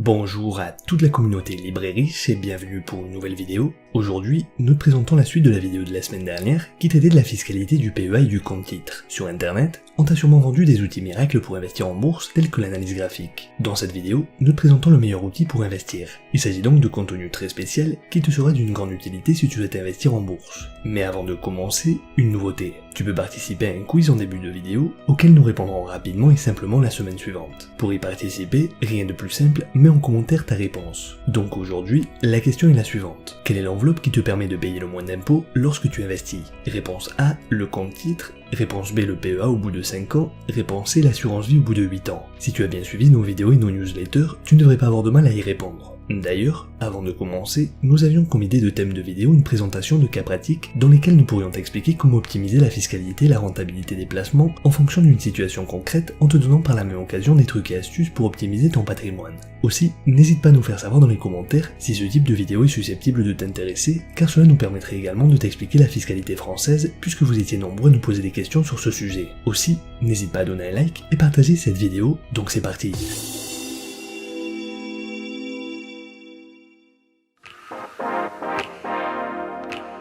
Bonjour à toute la communauté libre et riche et bienvenue pour une nouvelle vidéo. Aujourd'hui, nous te présentons la suite de la vidéo de la semaine dernière qui traitait de la fiscalité du PEA et du compte titre. Sur internet, on t'a sûrement vendu des outils miracles pour investir en bourse tels que l'analyse graphique. Dans cette vidéo, nous te présentons le meilleur outil pour investir. Il s'agit donc de contenu très spécial qui te sera d'une grande utilité si tu souhaites investir en bourse. Mais avant de commencer, une nouveauté. Tu peux participer à un quiz en début de vidéo auquel nous répondrons rapidement et simplement la semaine suivante. Pour y participer, rien de plus simple, mets en commentaire ta réponse. Donc aujourd'hui, la question est la suivante. Quelle est l'enveloppe qui te permet de payer le moins d'impôts lorsque tu investis? Réponse A, le compte titre. Réponse B, le PEA au bout de 5 ans. Réponse C, l'assurance vie au bout de 8 ans. Si tu as bien suivi nos vidéos et nos newsletters, tu ne devrais pas avoir de mal à y répondre. D'ailleurs, avant de commencer, nous avions comme idée de thème de vidéo une présentation de cas pratiques dans lesquels nous pourrions t'expliquer comment optimiser la fiscalité et la rentabilité des placements en fonction d'une situation concrète en te donnant par la même occasion des trucs et astuces pour optimiser ton patrimoine. Aussi, n'hésite pas à nous faire savoir dans les commentaires si ce type de vidéo est susceptible de t'intéresser, car cela nous permettrait également de t'expliquer la fiscalité française puisque vous étiez nombreux à nous poser des questions sur ce sujet. Aussi, n'hésite pas à donner un like et partager cette vidéo, donc c'est parti.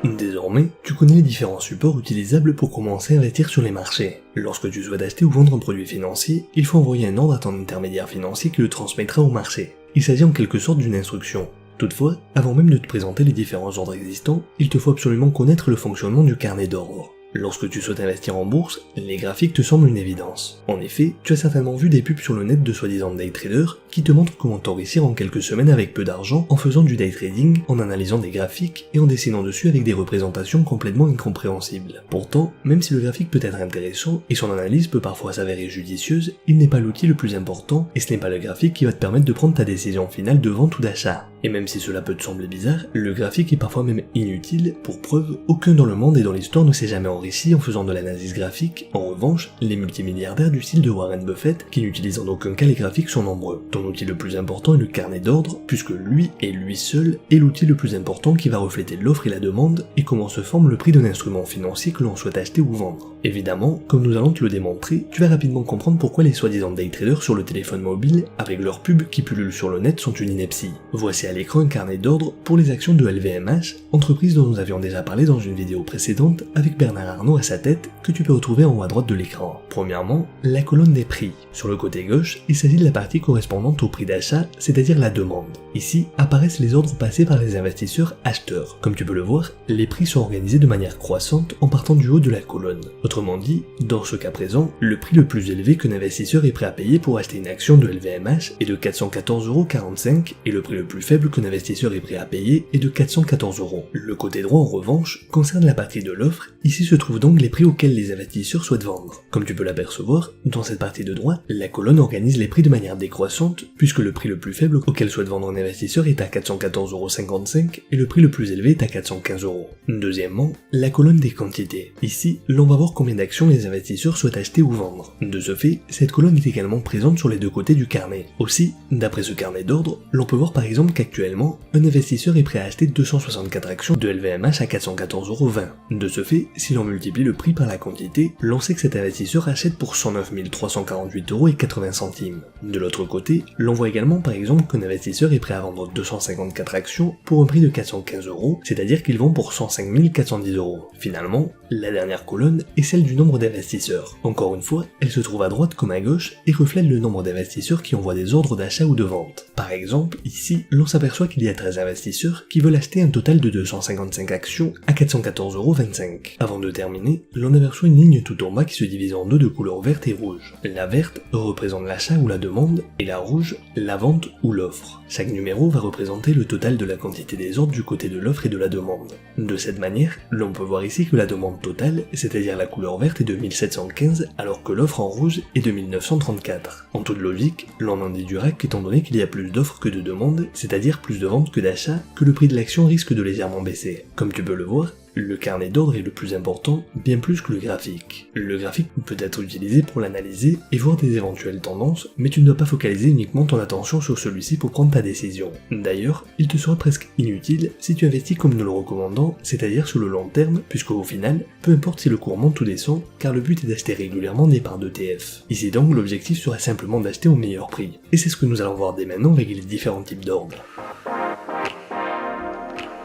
Désormais, tu connais les différents supports utilisables pour commencer à investir sur les marchés. Lorsque tu souhaites acheter ou vendre un produit financier, il faut envoyer un ordre à ton intermédiaire financier qui le transmettra au marché. Il s'agit en quelque sorte d'une instruction. Toutefois, avant même de te présenter les différents ordres existants, il te faut absolument connaître le fonctionnement du carnet d'ordre. Lorsque tu souhaites investir en bourse, les graphiques te semblent une évidence. En effet, tu as certainement vu des pubs sur le net de soi-disant day traders qui te montrent comment t'enrichir en quelques semaines avec peu d'argent en faisant du day trading, en analysant des graphiques et en dessinant dessus avec des représentations complètement incompréhensibles. Pourtant, même si le graphique peut être intéressant et son analyse peut parfois s'avérer judicieuse, il n'est pas l'outil le plus important et ce n'est pas le graphique qui va te permettre de prendre ta décision finale de vente ou d'achat. Et même si cela peut te sembler bizarre, le graphique est parfois même inutile, pour preuve, aucun dans le monde et dans l'histoire ne s'est jamais enrichi en faisant de l'analyse graphique. En revanche, les multimilliardaires du style de Warren Buffett, qui n'utilisent en aucun cas les graphiques, sont nombreux. Ton outil le plus important est le carnet d'ordre, puisque lui et lui seul est l'outil le plus important qui va refléter l'offre et la demande, et comment se forme le prix d'un instrument financier que l'on souhaite acheter ou vendre. Évidemment, comme nous allons te le démontrer, tu vas rapidement comprendre pourquoi les soi-disant day traders sur le téléphone mobile, avec leurs pubs qui pullulent sur le net, sont une ineptie. Voici à l'écran un carnet d'ordre pour les actions de LVMH, entreprise dont nous avions déjà parlé dans une vidéo précédente avec Bernard Arnault à sa tête, que tu peux retrouver en haut à droite de l'écran. Premièrement, la colonne des prix. Sur le côté gauche, il s'agit de la partie correspondante au prix d'achat, c'est-à-dire la demande. Ici apparaissent les ordres passés par les investisseurs acheteurs. Comme tu peux le voir, les prix sont organisés de manière croissante en partant du haut de la colonne. Autrement dit, dans ce cas présent, le prix le plus élevé qu'un investisseur est prêt à payer pour acheter une action de LVMH est de 414,45 € et le prix le plus faible qu'un investisseur est prêt à payer est de 414 €. Le côté droit en revanche concerne la partie de l'offre, ici se trouvent donc les prix auxquels les investisseurs souhaitent vendre. Comme tu peux l'apercevoir, dans cette partie de droite, la colonne organise les prix de manière décroissante puisque le prix le plus faible auquel souhaite vendre un investisseur est à 414,55 € et le prix le plus élevé est à 415 €. Deuxièmement, la colonne des quantités. Ici, l'on va voir combien d'actions les investisseurs souhaitent acheter ou vendre. De ce fait, cette colonne est également présente sur les deux côtés du carnet. Aussi, d'après ce carnet d'ordre, l'on peut voir par exemple qu'actuellement, un investisseur est prêt à acheter 264 actions de LVMH à 414,20 €. De ce fait, si l'on multiplie le prix par la quantité, l'on sait que cet investisseur achète pour 109 348,80 €. De l'autre côté, l'on voit également par exemple qu'un investisseur est prêt à vendre 254 actions pour un prix de 415 €, c'est-à-dire qu'il vend pour 105 410 €. Finalement, la dernière colonne est celle du nombre d'investisseurs. Encore une fois, elle se trouve à droite comme à gauche et reflète le nombre d'investisseurs qui envoient des ordres d'achat ou de vente. Par exemple, ici, l'on s'aperçoit qu'il y a 13 investisseurs qui veulent acheter un total de 255 actions à 414,25 €. Avant de terminer, l'on aperçoit une ligne tout en bas qui se divise en deux de couleur verte et rouge. La verte représente l'achat ou la demande et la rouge, la vente ou l'offre. Chaque numéro va représenter le total de la quantité des ordres du côté de l'offre et de la demande. De cette manière, l'on peut voir ici que la demande totale, c'est-à-dire la couleur verte, est de 1715 alors que l'offre en rouge est de 1934. En toute logique, l'on en déduira qu'étant donné qu'il y a plus d'offres que de demandes, c'est-à-dire plus de ventes que d'achats, que le prix de l'action risque de légèrement baisser. Comme tu peux le voir, Le carnet d'ordre est le plus important, bien plus que le graphique. Le graphique peut être utilisé pour l'analyser et voir des éventuelles tendances, mais tu ne dois pas focaliser uniquement ton attention sur celui-ci pour prendre ta décision. D'ailleurs, il te sera presque inutile si tu investis comme nous le recommandons, c'est-à-dire sur le long terme, puisque au final, peu importe si le cours monte ou descend, car le but est d'acheter régulièrement des parts d'ETF. Ici donc, l'objectif serait simplement d'acheter au meilleur prix. Et c'est ce que nous allons voir dès maintenant avec les différents types d'ordres.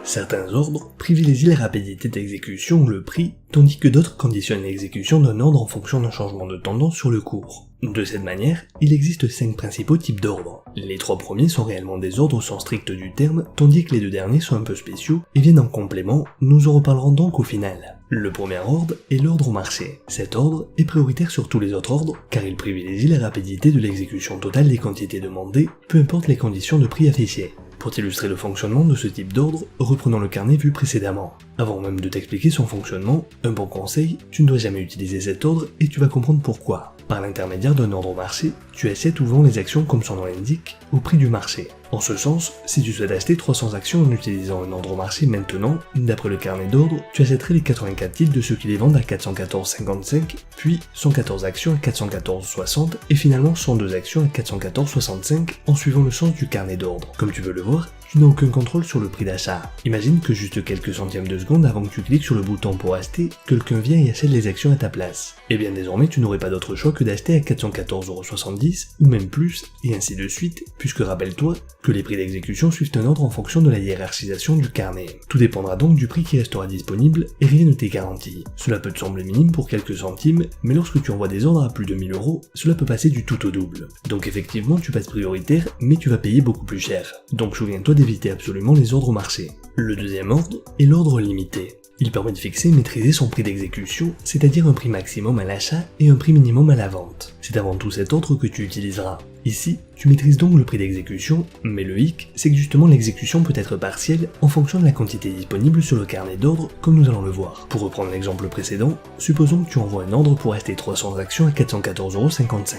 Certains ordres privilégient la rapidité d'exécution ou le prix, tandis que d'autres conditionnent l'exécution d'un ordre en fonction d'un changement de tendance sur le cours. De cette manière, il existe 5 principaux types d'ordres. Les 3 premiers sont réellement des ordres au sens strict du terme, tandis que les 2 derniers sont un peu spéciaux et viennent en complément, nous en reparlerons donc au final. Le premier ordre est l'ordre au marché. Cet ordre est prioritaire sur tous les autres ordres, car il privilégie la rapidité de l'exécution totale des quantités demandées, peu importe les conditions de prix affichées. Pour illustrer le fonctionnement de ce type d'ordre, reprenons le carnet vu précédemment. Avant même de t'expliquer son fonctionnement, un bon conseil, tu ne dois jamais utiliser cet ordre et tu vas comprendre pourquoi. Par l'intermédiaire d'un ordre au marché, tu achètes ou vends les actions comme son nom l'indique, au prix du marché. En ce sens, si tu souhaites acheter 300 actions en utilisant un ordre au marché maintenant, d'après le carnet d'ordre, tu achèterais les 84 titres de ceux qui les vendent à 414,55, puis 114 actions à 414,60 et finalement 102 actions à 414,65 en suivant le sens du carnet d'ordre. Comme tu veux le voir, tu n'as aucun contrôle sur le prix d'achat. Imagine que juste quelques centièmes de seconde avant que tu cliques sur le bouton pour acheter, quelqu'un vient et achète les actions à ta place. Et bien désormais tu n'aurais pas d'autre choix que d'acheter à 414,70€ ou même plus, et ainsi de suite, puisque rappelle-toi que les prix d'exécution suivent un ordre en fonction de la hiérarchisation du carnet. Tout dépendra donc du prix qui restera disponible et rien ne t'est garanti. Cela peut te sembler minime pour quelques centimes, mais lorsque tu envoies des ordres à plus de 1000€, cela peut passer du tout au double. Donc effectivement tu passes prioritaire, mais tu vas payer beaucoup plus cher. Donc souviens-toi d'éviter absolument les ordres au marché. Le deuxième ordre est l'ordre limité. Il permet de fixer et maîtriser son prix d'exécution, c'est-à-dire un prix maximum à l'achat et un prix minimum à la vente. C'est avant tout cet ordre que tu utiliseras. Ici, tu maîtrises donc le prix d'exécution, mais le hic, c'est que justement l'exécution peut être partielle en fonction de la quantité disponible sur le carnet d'ordre, comme nous allons le voir. Pour reprendre l'exemple précédent, supposons que tu envoies un ordre pour acheter 300 actions à 414,55€.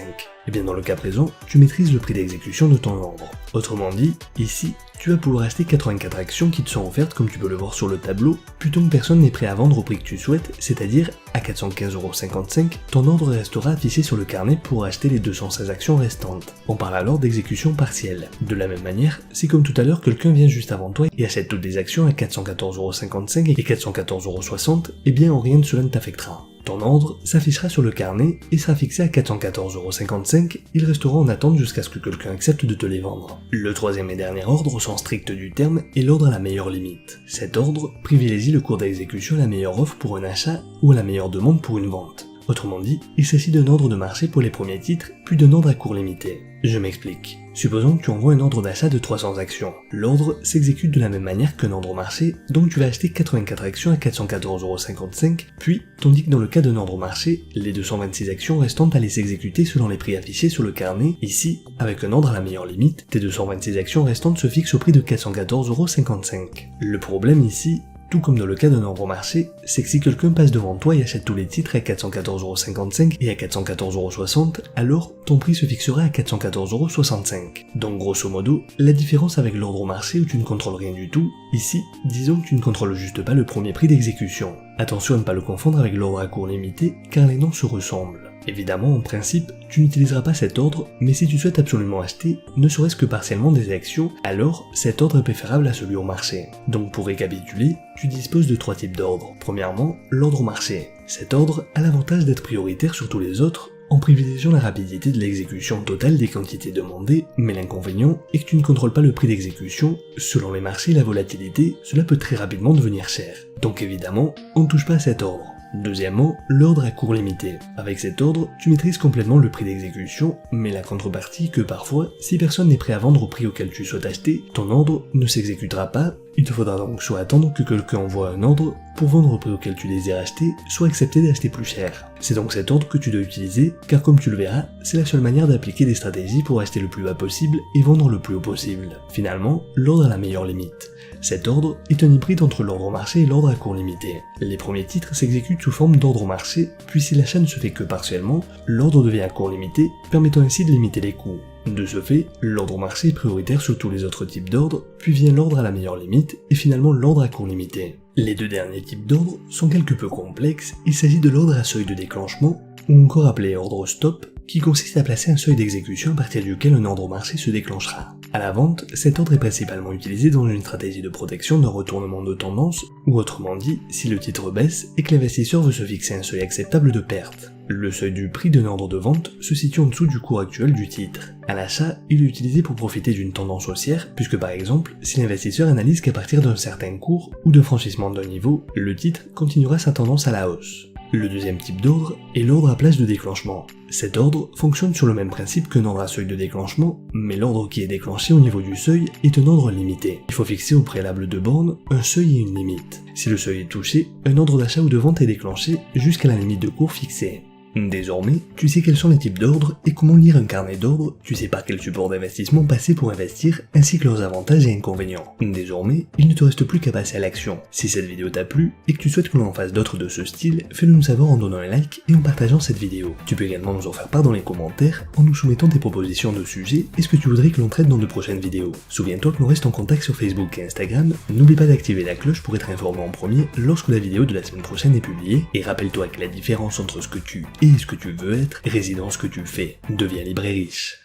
Et bien dans le cas présent, tu maîtrises le prix d'exécution de ton ordre. Autrement dit, ici, tu vas pouvoir acheter 84 actions qui te sont offertes comme tu peux le voir sur le tableau, plutôt que personne n'est prêt à vendre au prix que tu souhaites, c'est-à-dire à 415,55€, ton ordre restera affiché sur le carnet pour acheter les 216 actions restantes. On parle alors d'exécution partielle. De la même manière, si comme tout à l'heure quelqu'un vient juste avant toi et achète toutes les actions à 414,55€ et 414,60€, eh bien en rien de cela ne t'affectera. Ton ordre s'affichera sur le carnet et sera fixé à 414,55€, il restera en attente jusqu'à ce que quelqu'un accepte de te les vendre. Le troisième et dernier ordre au sens strict du terme est l'ordre à la meilleure limite. Cet ordre privilégie le cours d'exécution à la meilleure offre pour un achat ou à la meilleure demande pour une vente. Autrement dit, il s'agit d'un ordre de marché pour les premiers titres, puis d'un ordre à cours limité. Je m'explique. Supposons que tu envoies un ordre d'achat de 300 actions. L'ordre s'exécute de la même manière qu'un ordre au marché, donc tu vas acheter 84 actions à 414,55€, puis, tandis que dans le cas d'un ordre au marché, les 226 actions restantes allaient s'exécuter selon les prix affichés sur le carnet. Ici, avec un ordre à la meilleure limite, tes 226 actions restantes se fixent au prix de 414,55€. Le problème ici, tout comme dans le cas d'un ordre au marché, c'est que si quelqu'un passe devant toi et achète tous les titres à 414,55€ et à 414,60€, alors ton prix se fixera à 414,65€. Donc grosso modo, la différence avec l'ordre au marché où tu ne contrôles rien du tout, ici, disons que tu ne contrôles juste pas le premier prix d'exécution. Attention à ne pas le confondre avec l'ordre à cours limité, car les noms se ressemblent. Évidemment, en principe, tu n'utiliseras pas cet ordre, mais si tu souhaites absolument acheter, ne serait-ce que partiellement des actions, alors cet ordre est préférable à celui au marché. Donc pour récapituler, tu disposes de 3 types d'ordres. Premièrement, l'ordre au marché. Cet ordre a l'avantage d'être prioritaire sur tous les autres, en privilégiant la rapidité de l'exécution totale des quantités demandées, mais l'inconvénient est que tu ne contrôles pas le prix d'exécution. Selon les marchés et la volatilité, cela peut très rapidement devenir cher. Donc évidemment, on ne touche pas à cet ordre. Deuxièmement, l'ordre à cours limité. Avec cet ordre, tu maîtrises complètement le prix d'exécution, mais la contrepartie est que parfois, si personne n'est prêt à vendre au prix auquel tu souhaites acheter, ton ordre ne s'exécutera pas. Il te faudra donc soit attendre que quelqu'un envoie un ordre pour vendre au prix auquel tu désires acheter, soit accepter d'acheter plus cher. C'est donc cet ordre que tu dois utiliser, car comme tu le verras, c'est la seule manière d'appliquer des stratégies pour acheter le plus bas possible et vendre le plus haut possible. Finalement, l'ordre a la meilleure limite. Cet ordre est un hybride entre l'ordre au marché et l'ordre à cours limité. Les premiers titres s'exécutent sous forme d'ordre au marché, puis si l'achat ne se fait que partiellement, l'ordre devient à cours limité, permettant ainsi de limiter les coûts. De ce fait, l'ordre au marché est prioritaire sur tous les autres types d'ordres, puis vient l'ordre à la meilleure limite, et finalement l'ordre à cours limité. Les deux derniers types d'ordre sont quelque peu complexes, il s'agit de l'ordre à seuil de déclenchement, ou encore appelé ordre stop, qui consiste à placer un seuil d'exécution à partir duquel un ordre au marché se déclenchera. À la vente, cet ordre est principalement utilisé dans une stratégie de protection d'un retournement de tendance, ou autrement dit, si le titre baisse et que l'investisseur veut se fixer un seuil acceptable de perte. Le seuil du prix d'un ordre de vente se situe en dessous du cours actuel du titre. À l'achat, il est utilisé pour profiter d'une tendance haussière, puisque par exemple, si l'investisseur analyse qu'à partir d'un certain cours ou de franchissement d'un niveau, le titre continuera sa tendance à la hausse. Le deuxième type d'ordre est l'ordre à place de déclenchement. Cet ordre fonctionne sur le même principe qu'un ordre à seuil de déclenchement, mais l'ordre qui est déclenché au niveau du seuil est un ordre limité. Il faut fixer au préalable de bornes un seuil et une limite. Si le seuil est touché, un ordre d'achat ou de vente est déclenché jusqu'à la limite de cours fixée. Désormais, tu sais quels sont les types d'ordres et comment lire un carnet d'ordre, tu sais par quel support d'investissement passer pour investir, ainsi que leurs avantages et inconvénients. Désormais, il ne te reste plus qu'à passer à l'action. Si cette vidéo t'a plu et que tu souhaites que l'on en fasse d'autres de ce style, fais-le nous savoir en donnant un like et en partageant cette vidéo. Tu peux également nous en faire part dans les commentaires en nous soumettant tes propositions de sujets et ce que tu voudrais que l'on traite dans de prochaines vidéos. Souviens-toi que l'on reste en contact sur Facebook et Instagram, n'oublie pas d'activer la cloche pour être informé en premier lorsque la vidéo de la semaine prochaine est publiée, et rappelle-toi que la différence entre ce que tu es et ce que tu veux être réside dans ce que tu fais. Deviens libre et riche.